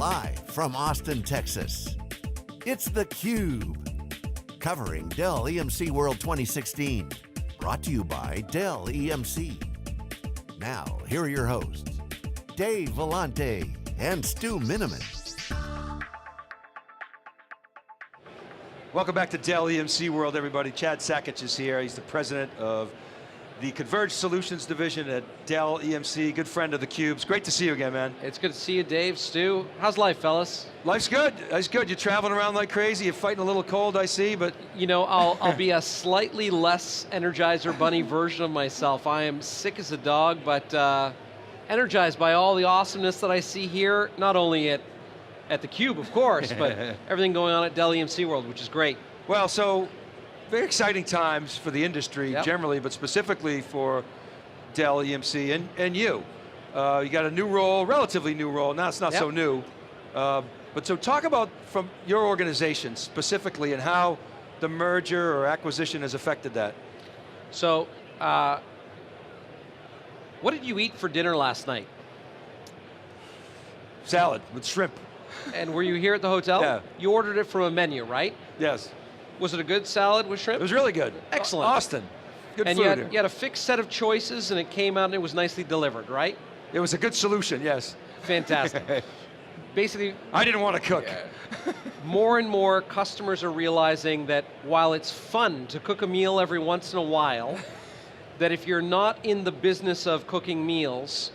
Live from Austin, Texas, it's theCUBE, covering Dell EMC World 2016. Brought to you by Dell EMC. Now, here are your hosts, Dave Vellante and Stu Miniman. Welcome back to Dell EMC World, everybody. Chad Sakac is here. He's the president of the Converged Solutions Division at Dell EMC. Good friend of theCUBE. It's great to see you again, man. It's good to see you, Dave, Stu. How's life, fellas? Life's good. Life's good. You're traveling around like crazy. You're fighting a little cold, I see, but... You know, I'll be a slightly less Energizer Bunny version of myself. I am sick as a dog, but energized by all the awesomeness that I see here, not only at theCUBE, of course, but everything going on at Dell EMC World, which is great. Well, so, very exciting times for the industry generally, but specifically for Dell EMC and you. You got a new role, relatively new role. Now it's not so new. But so talk about from your organization specifically and how the merger or acquisition has affected that. So, what did you eat for dinner last night? Salad with shrimp. And were you here at the hotel? Yeah. You ordered it from a menu, right? Yes. Was it a good salad with shrimp? It was really good. Excellent. Austin. Good and food you here. had a fixed set of choices and it came out and it was nicely delivered, right? It was a good solution, yes. Fantastic. Basically, I didn't want to cook. More and more customers are realizing that while it's fun to cook a meal every once in a while, that if you're not in the business of cooking meals,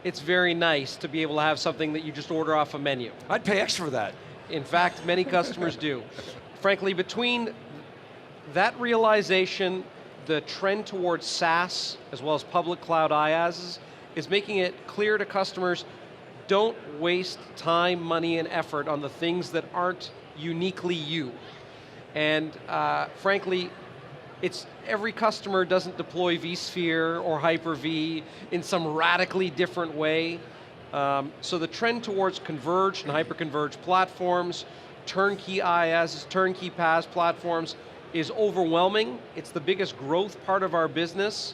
it's very nice to be able to have something that you just order off a menu. I'd pay extra for that. In fact, many customers do. Frankly, between that realization, the trend towards SaaS, as well as public cloud IaaS, is making it clear to customers, don't waste time, money, and effort on the things that aren't uniquely you. And frankly, every customer doesn't deploy vSphere or Hyper-V in some radically different way. So the trend towards converged and hyper-converged platforms, turnkey IaaS, turnkey PaaS platforms is overwhelming. It's the biggest growth part of our business.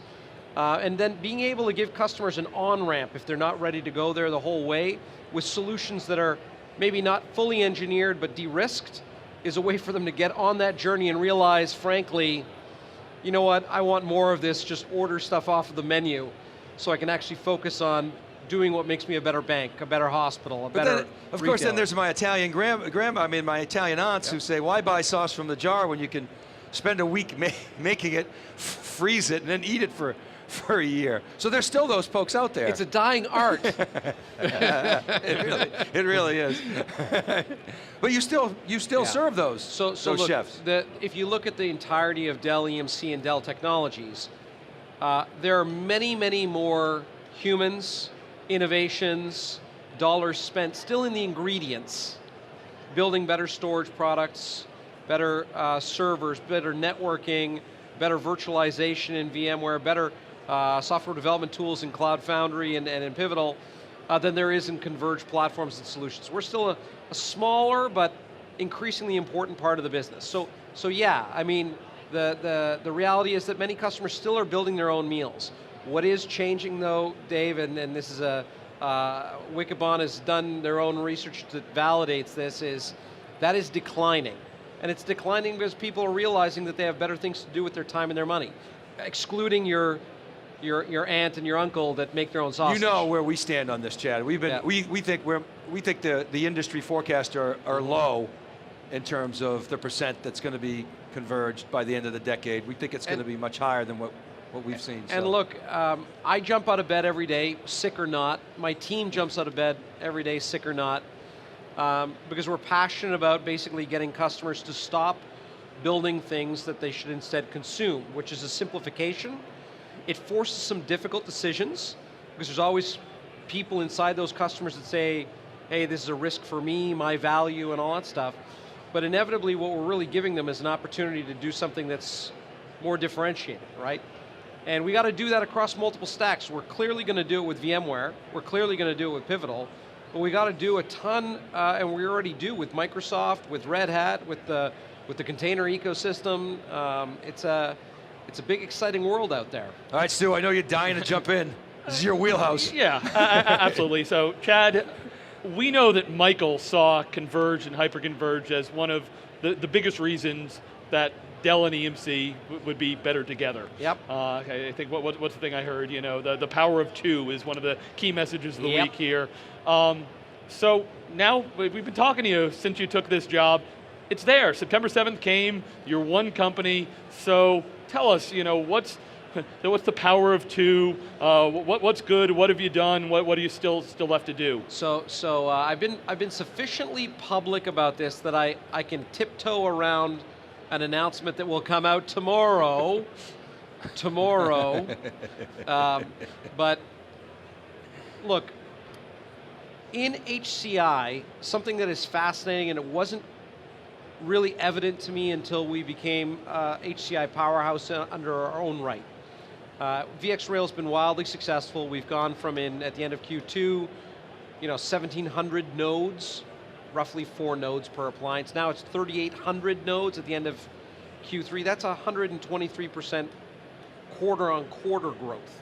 And then being able to give customers an on-ramp if they're not ready to go there the whole way with solutions that are maybe not fully engineered but de-risked is a way for them to get on that journey and realize, frankly, you know what, I want more of this, just order stuff off of the menu so I can actually focus on doing what makes me a better bank, a better hospital, a better then, of course, then there's my Italian my Italian aunts who say, why buy sauce from the jar when you can spend a week making it, freeze it, and then eat it for a year. So there's still those folks out there. It's a dying art. It really is. But you still serve those look, chefs. If you look at the entirety of Dell EMC and Dell Technologies, there are many, many more humans, innovations, dollars spent still in the ingredients, building better storage products, better servers, better networking, better virtualization in VMware, better software development tools in Cloud Foundry and in Pivotal than there is in converged platforms and solutions. We're still a smaller but increasingly important part of the business. So yeah, I mean, the reality is that many customers still are building their own meals. What is changing though, Dave, and this is Wikibon has done their own research that validates this, is that is declining. And it's declining because people are realizing that they have better things to do with their time and their money, excluding your aunt and your uncle that make their own sausage. You know where we stand on this, Chad. We think the industry forecasts are low in terms of the percent that's going to be converged by the end of the decade. We think it's going to be much higher than what we've seen. And look, I jump out of bed every day, sick or not. My team jumps out of bed every day, sick or not, because we're passionate about basically getting customers to stop building things that they should instead consume, which is a simplification. It forces some difficult decisions, because there's always people inside those customers that say, hey, this is a risk for me, my value, and all that stuff. But inevitably, what we're really giving them is an opportunity to do something that's more differentiated, right? And we got to do that across multiple stacks. We're clearly going to do it with VMware. We're clearly going to do it with Pivotal. But we got to do a ton, and we already do with Microsoft, with Red Hat, with the container ecosystem. It's a big, exciting world out there. All right, Stu, I know you're dying to jump in. This is your wheelhouse. Yeah, absolutely. So Chad, we know that Michael saw converge and hyperconverge as one of the biggest reasons that Dell and EMC would be better together. Yep. I think what's the thing I heard? The power of two is one of the key messages of the week here. So now we've been talking to you since you took this job. It's there. September 7th came. You're one company. So tell us, what's the power of two? What's good? What have you done? What are you still left to do? So I've been sufficiently public about this that I can tiptoe around an announcement that will come out tomorrow. But look, in HCI, something that is fascinating, and it wasn't really evident to me until we became HCI powerhouse under our own right. VxRail has been wildly successful. We've gone from at the end of Q2, 1,700 nodes, roughly 4 nodes per appliance. Now it's 3,800 nodes at the end of Q3. That's 123% quarter-on-quarter growth.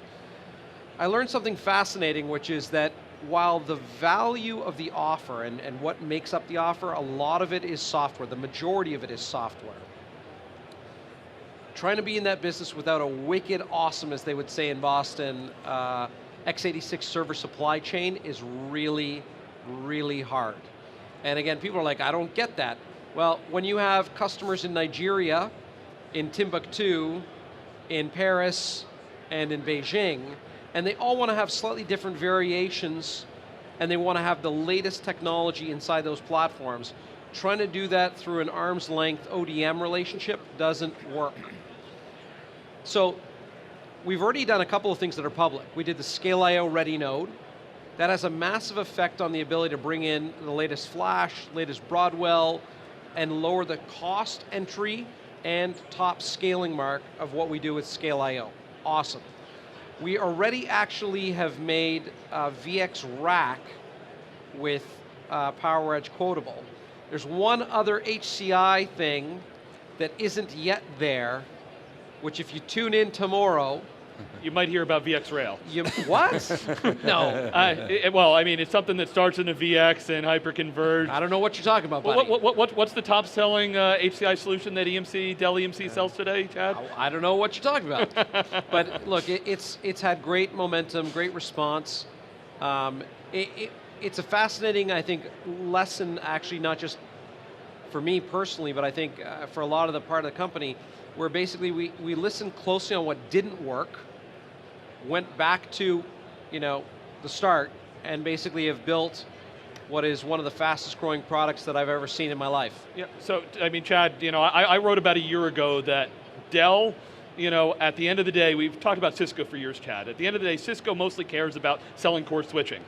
I learned something fascinating, which is that while the value of the offer and what makes up the offer, a lot of it is software. The majority of it is software. Trying to be in that business without a wicked awesome, as they would say in Boston, x86 server supply chain is really, really hard. And again, people are like, I don't get that. Well, when you have customers in Nigeria, in Timbuktu, in Paris, and in Beijing, and they all want to have slightly different variations, and they want to have the latest technology inside those platforms, trying to do that through an arm's length ODM relationship doesn't work. So we've already done a couple of things that are public. We did the Scale.io Ready node. That has a massive effect on the ability to bring in the latest flash, latest Broadwell, and lower the cost entry and top scaling mark of what we do with Scale.io. Awesome. We already actually have made VX Rack with PowerEdge quotable. There's one other HCI thing that isn't yet there, which if you tune in tomorrow, you might hear about VxRail. What? No. Well, I mean, it's something that starts in a VX and hyperconverge. I don't know what you're talking about, buddy. What's the top selling HCI solution that Dell EMC sells today, Chad? I don't know what you're talking about. But look, it's had great momentum, great response. It's a fascinating, I think, lesson, actually, not just for me personally, but I think for a lot of the part of the company, where basically we listened closely on what didn't work, went back to the start, and basically have built what is one of the fastest growing products that I've ever seen in my life. Yeah, so I mean, Chad, I wrote about a year ago that Dell, at the end of the day, we've talked about Cisco for years, Chad. At the end of the day, Cisco mostly cares about selling core switching.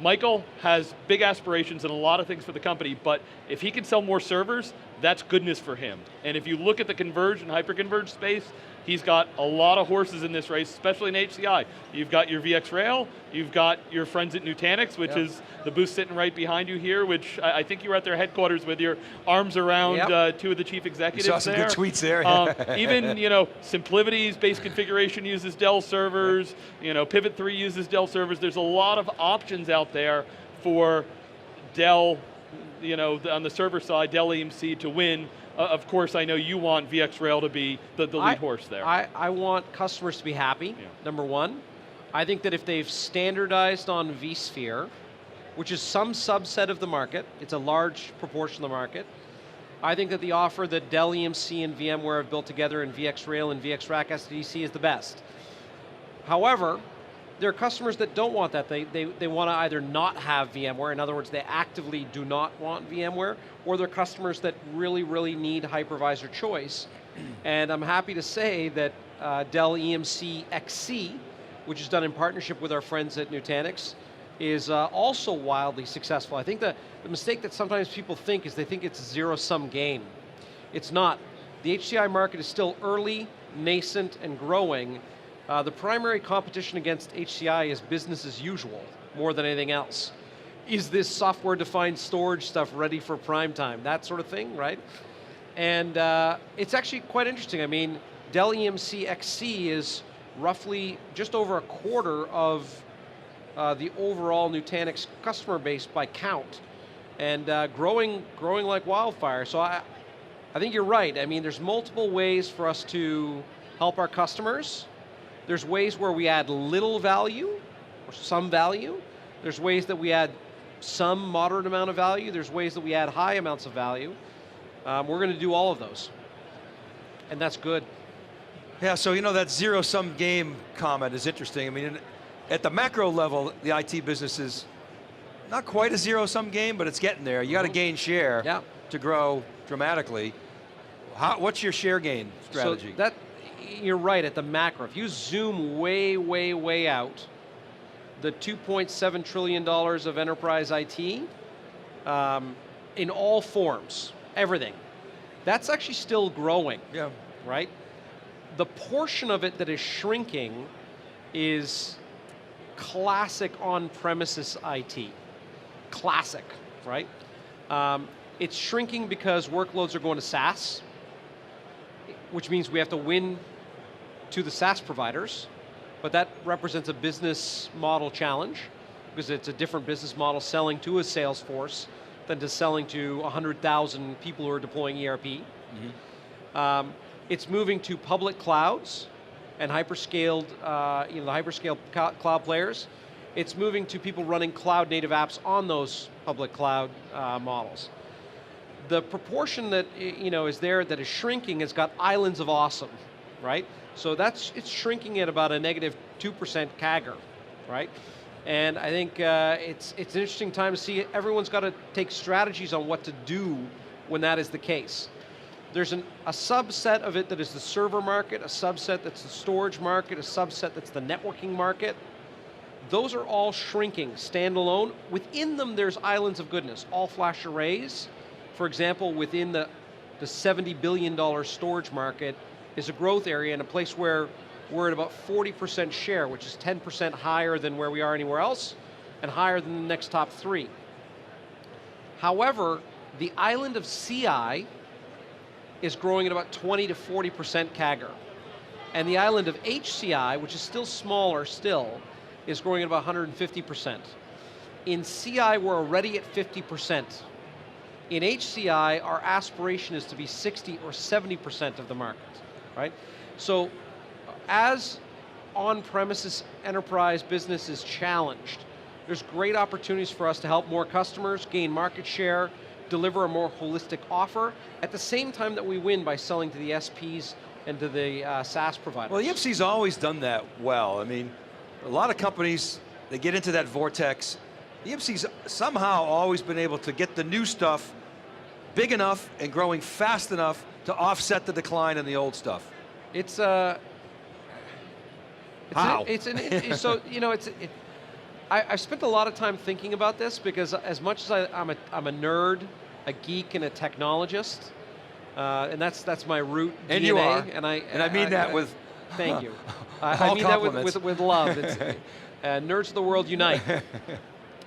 Michael has big aspirations and a lot of things for the company, but if he can sell more servers, that's goodness for him. And if you look at the converged and hyperconverged space, he's got a lot of horses in this race, especially in HCI. You've got your VxRail, you've got your friends at Nutanix, which is the booth sitting right behind you here, which I think you were at their headquarters with your arms around two of the chief executives there. You saw some good tweets there. Even, SimpliVity's base configuration uses Dell servers, Pivot 3 uses Dell servers. There's a lot of options out there for Dell, on the server side, Dell EMC to win. Of course, I know you want VxRail to be the lead horse there. I want customers to be happy, number one. I think that if they've standardized on vSphere, which is some subset of the market, it's a large proportion of the market, I think that the offer that Dell EMC and VMware have built together in VxRail and VxRack SDDC is the best. However, there are customers that don't want that. They want to either not have VMware, in other words, they actively do not want VMware, or they're customers that really, really need hypervisor choice. And I'm happy to say that Dell EMC XC, which is done in partnership with our friends at Nutanix, is also wildly successful. I think the mistake that sometimes people think is they think it's a zero-sum game. It's not. The HCI market is still early, nascent, and growing. The primary competition against HCI is business as usual, more than anything else. Is this software-defined storage stuff ready for prime time? That sort of thing, right? And it's actually quite interesting. I mean, Dell EMC XC is roughly just over a quarter of the overall Nutanix customer base by count, and growing like wildfire. So I think you're right. I mean, there's multiple ways for us to help our customers. There's ways where we add little value, or some value. There's ways that we add some moderate amount of value. There's ways that we add high amounts of value. We're going to do all of those, and that's good. Yeah, so that zero-sum game comment is interesting. I mean, at the macro level, the IT business is not quite a zero-sum game, but it's getting there. You got to gain share to grow dramatically. What's your share gain strategy? So you're right, at the macro. If you zoom way, way, way out, the $2.7 trillion of enterprise IT, in all forms, everything, that's actually still growing, right? The portion of it that is shrinking is classic on-premises IT. Classic, right? It's shrinking because workloads are going to SaaS, which means we have to win to the SaaS providers, but that represents a business model challenge because it's a different business model selling to a sales force than to selling to 100,000 people who are deploying ERP. Mm-hmm. It's moving to public clouds and hyperscaled, the hyperscale cloud players. It's moving to people running cloud native apps on those public cloud models. The proportion that is there that is shrinking has got islands of awesome, right? So it's shrinking at about a -2% CAGR, right? And I think it's an interesting time to see. Everyone's got to take strategies on what to do when that is the case. There's a subset of it that is the server market, a subset that's the storage market, a subset that's the networking market. Those are all shrinking, standalone. Within them, there's islands of goodness. All-flash arrays, for example, within the $70 billion storage market is a growth area and a place where we're at about 40% share, which is 10% higher than where we are anywhere else, and higher than the next top three. However, the island of CI is growing at about 20 to 40% CAGR. And the island of HCI, which is still smaller still, is growing at about 150%. In CI, we're already at 50%. In HCI, our aspiration is to be 60 or 70% of the market, right? So as on-premises enterprise business is challenged, there's great opportunities for us to help more customers, gain market share, deliver a more holistic offer, at the same time that we win by selling to the SPs and to the SaaS providers. Well, EMC's always done that well. I mean, a lot of companies, they get into that vortex. EMC's somehow always been able to get the new stuff big enough and growing fast enough to offset the decline in the old stuff. I've spent a lot of time thinking about this because as much as I'm a nerd, a geek, and a technologist, and that's my root DNA. And you are. And I mean that with thank you. I mean that with love. Nerds of the world unite.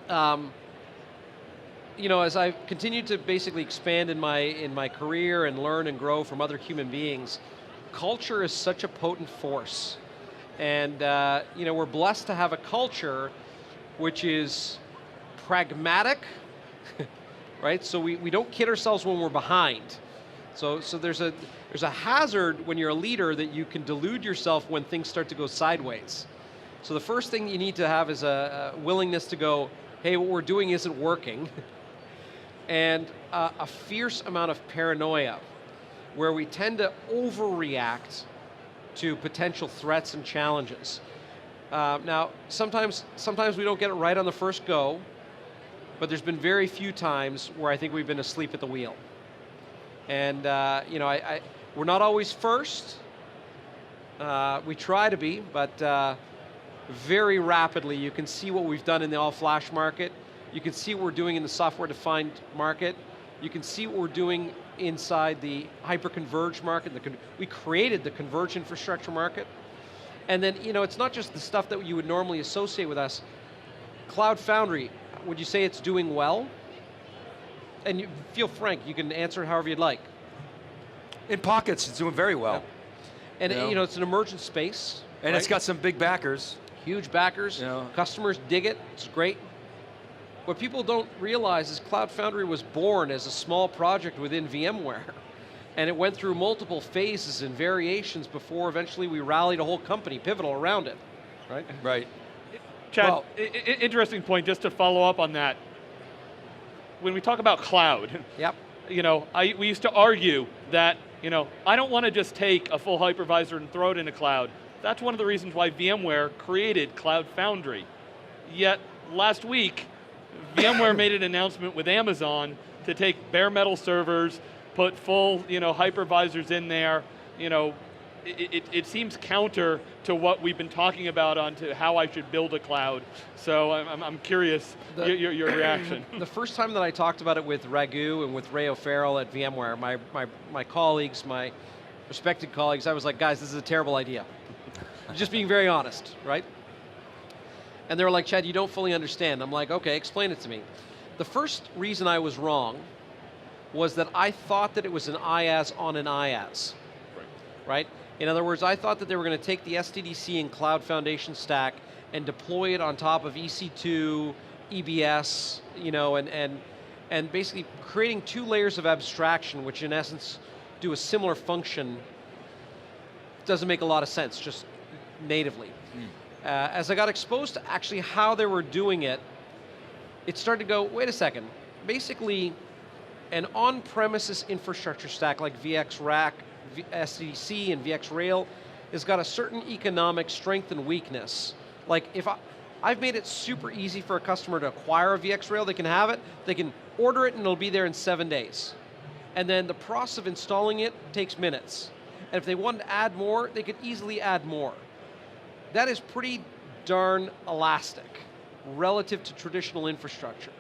As I've continued to basically expand in my career and learn and grow from other human beings, culture is such a potent force, and we're blessed to have a culture which is pragmatic, right? So we don't kid ourselves when we're behind. So there's a hazard when you're a leader that you can delude yourself when things start to go sideways. So the first thing you need to have is a willingness to go, hey, what we're doing isn't working, and a fierce amount of paranoia, where we tend to overreact to potential threats and challenges. Now, sometimes we don't get it right on the first go, but there's been very few times where I think we've been asleep at the wheel. And we're not always first. We try to be, but very rapidly you can see what we've done in the all-flash market. You can see what we're doing in the software-defined market. You can see what we're doing inside the hyper-converged market. We created the converged infrastructure market. And then, it's not just the stuff that you would normally associate with us. Cloud Foundry, would you say it's doing well? And you feel frank, you can answer it however you'd like. In pockets, it's doing very well. Yeah. And it's an emergent space. And right? It's got some big backers. Huge backers. Yeah. Customers dig it. It's great. What people don't realize is Cloud Foundry was born as a small project within VMware. And it went through multiple phases and variations before eventually we rallied a whole company, Pivotal, around it. Right? Right. Chad, Well- interesting point, just to follow up on that. When we talk about cloud, Yep. we used to argue that, I don't want to just take a full hypervisor and throw it in a cloud. That's one of the reasons why VMware created Cloud Foundry. Yet, last week, VMware made an announcement with Amazon to take bare metal servers, put full, hypervisors in there. It seems counter to what we've been talking about on to how I should build a cloud. So I'm curious your reaction. The first time that I talked about it with Raghu and with Ray O'Farrell at VMware, my colleagues, my respected colleagues, I was like, guys, this is a terrible idea. Just being very honest, right? And they were like, Chad, you don't fully understand. I'm like, okay, explain it to me. The first reason I was wrong was that I thought that it was an IaaS on an IaaS, right? In other words, I thought that they were going to take the SDDC and Cloud Foundation stack and deploy it on top of EC2, EBS, and basically creating 2 layers of abstraction, which in essence do a similar function. Doesn't make a lot of sense, just natively. As I got exposed to actually how they were doing it, it started to go, wait a second. Basically, an on-premises infrastructure stack like VxRack, SDDC, and VxRail has got a certain economic strength and weakness. Like if I've made it super easy for a customer to acquire a VxRail, they can have it, they can order it and it'll be there in 7 days. And then the process of installing it takes minutes. And if they wanted to add more, they could easily add more. That is pretty darn elastic relative to traditional infrastructure.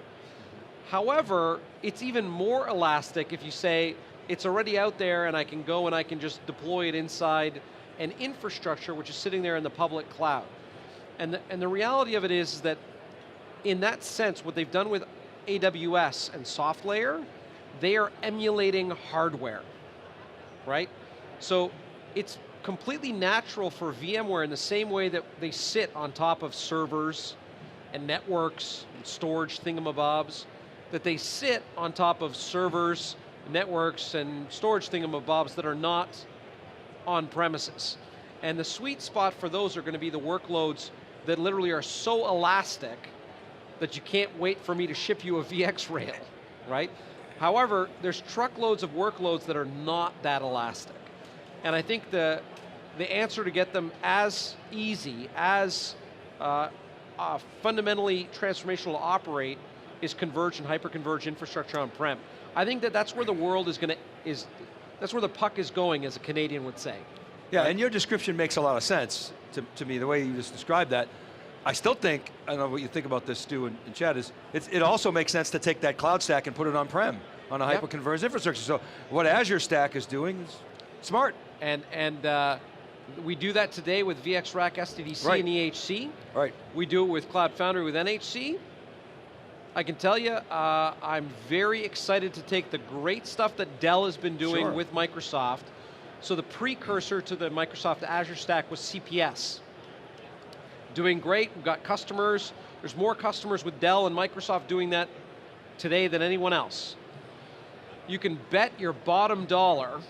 However, it's even more elastic if you say, it's already out there and I can go and I can just deploy it inside an infrastructure which is sitting there in the public cloud. And the reality of it is that in that sense, what they've done with AWS and SoftLayer, they are emulating hardware, right? So it's completely natural for VMware in the same way that they sit on top of servers and networks and storage thingamabobs, that they sit on top of servers, networks, and storage thingamabobs that are not on premises. And the sweet spot for those are going to be the workloads that literally are so elastic that you can't wait for me to ship you a VxRail, right? However, there's truckloads of workloads that are not that elastic. And I think the answer to get them as easy, as fundamentally transformational to operate is converged and hyper-converged infrastructure on-prem. I think that's where the world that's where the puck is going, as a Canadian would say. Yeah, and your description makes a lot of sense to me, the way you just described that. I still think, I don't know what you think about this, Stu and Chad, it also makes sense to take that cloud stack and put it on-prem, on a hyper-converged infrastructure. So what Azure Stack is doing is smart. And we do that today with VxRack, SDDC, Right. and EHC. Right. We do it with Cloud Foundry with NHC. I can tell you, I'm very excited to take the great stuff that Dell has been doing Sure. with Microsoft. So the precursor to the Microsoft Azure Stack was CPS. Doing great, we've got customers. There's more customers with Dell and Microsoft doing that today than anyone else. You can bet your bottom dollar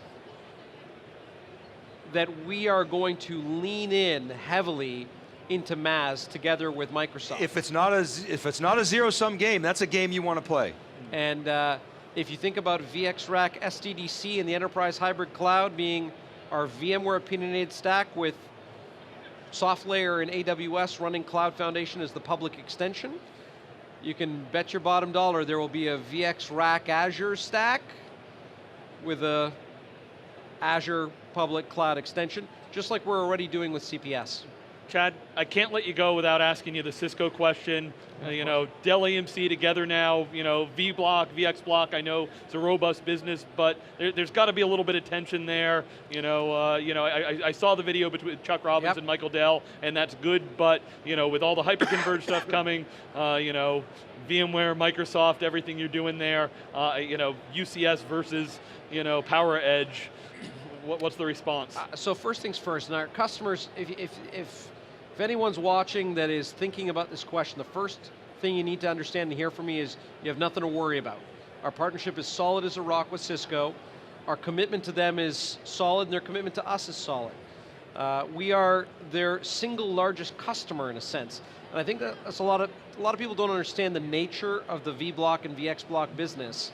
that we are going to lean in heavily into MAS together with Microsoft. If it's not a zero-sum game, that's a game you want to play. And if you think about VxRack, SDDC, and the Enterprise Hybrid Cloud being our VMware opinionated stack with SoftLayer and AWS running Cloud Foundation as the public extension, you can bet your bottom dollar there will be a VxRack Azure stack with a Azure public cloud extension, just like we're already doing with CPS. Chad, I can't let you go without asking you the Cisco question. Dell EMC together now, vBlock, VxBlock, I know it's a robust business, but there's got to be a little bit of tension there. I saw the video between Chuck Robbins and Michael Dell, and that's good, but with all the hyperconverged stuff coming, VMware, Microsoft, everything you're doing there, UCS versus, PowerEdge, what's the response? So first things first, and our customers, if if anyone's watching that is thinking about this question, the first thing you need to understand and hear from me is you have nothing to worry about. Our partnership is solid as a rock with Cisco. Our commitment to them is solid, and their commitment to us is solid. We are their single largest customer in a sense. And I think that's a lot of people don't understand the nature of the V-Block and VX Block business,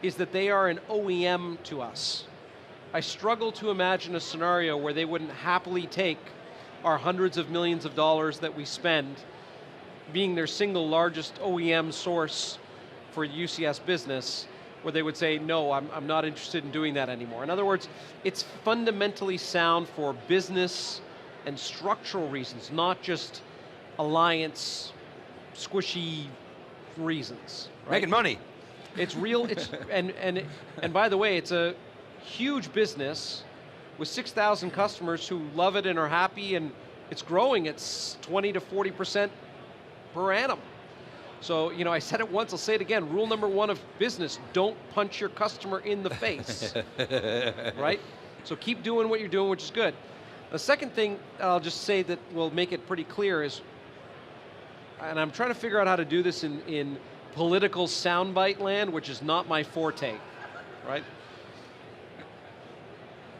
is that they are an OEM to us. I struggle to imagine a scenario where they wouldn't happily take our hundreds of millions of dollars that we spend being their single largest OEM source for UCS business, where they would say, no, I'm not interested in doing that anymore. In other words, it's fundamentally sound for business and structural reasons, not just alliance, squishy reasons. Right? Making money. It's real, and by the way, it's a huge business with 6,000 customers who love it and are happy, and it's growing. It's 20 to 40% per annum. So, I said it once, I'll say it again. Rule number one of business, don't punch your customer in the face, right? So keep doing what you're doing, which is good. The second thing I'll just say that will make it pretty clear is, and I'm trying to figure out how to do this in political soundbite land, which is not my forte, right?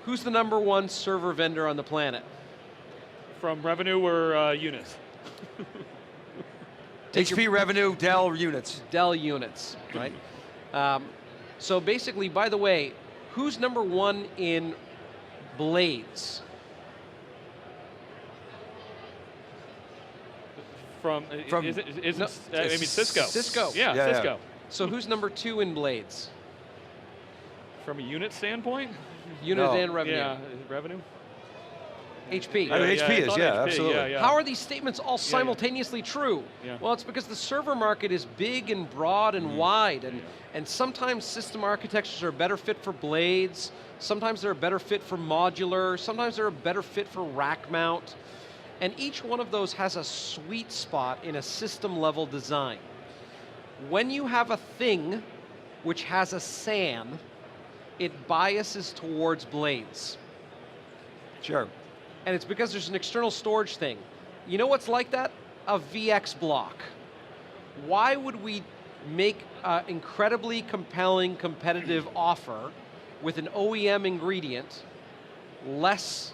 Who's the number one server vendor on the planet? From revenue or units? HP revenue, Dell units. Dell units, right? So basically, by the way, who's number one in blades? Cisco. Cisco. Yeah, Cisco. So who's number two in blades? From a unit standpoint? Unit and revenue. Yeah, revenue? HP. I mean, HP is, HP, absolutely. Yeah. How are these statements all simultaneously true? Yeah. Well, it's because the server market is big and broad and wide, and sometimes system architectures are a better fit for blades, sometimes they're a better fit for modular, sometimes they're a better fit for rack mount, and each one of those has a sweet spot in a system level design. When you have a thing which has a SAN, it biases towards blades. Sure. And it's because there's an external storage thing. You know what's like that? A VX block. Why would we make an incredibly compelling competitive offer with an OEM ingredient less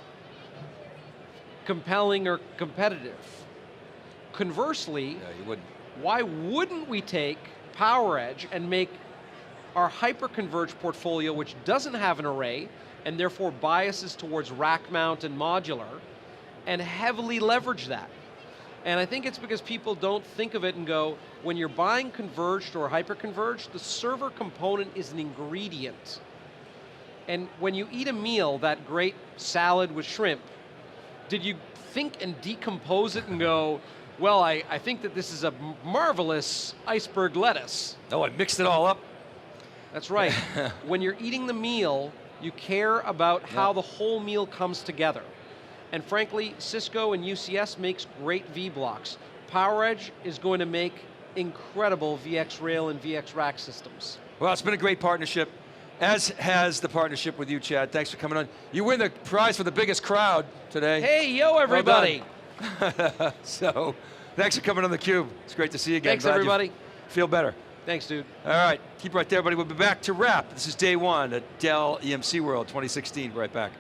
compelling or competitive? Conversely, You wouldn't. why wouldn't we take PowerEdge and make our hyper-converged portfolio, which doesn't have an array, and therefore biases towards rack mount and modular, and heavily leverage that? And I think it's because people don't think of it and go, when you're buying converged or hyper-converged, the server component is an ingredient. And when you eat a meal, that great salad with shrimp, did you think and decompose it and go, well, I think that this is a marvelous iceberg lettuce? Oh, I mixed it all up. That's right. When you're eating the meal, you care about how the whole meal comes together. And frankly, Cisco and UCS makes great V-blocks. PowerEdge is going to make incredible VX Rail and VX Rack systems. Well, it's been a great partnership, as has the partnership with you, Chad. Thanks for coming on. You win the prize for the biggest crowd today. Hey, yo, everybody. Well so, thanks for coming on theCUBE. It's great to see you again. Thanks, Glad you everybody. feel better. Thanks, dude. All right, keep right there, everybody. We'll be back to wrap. This is day one at Dell EMC World 2016. Right back.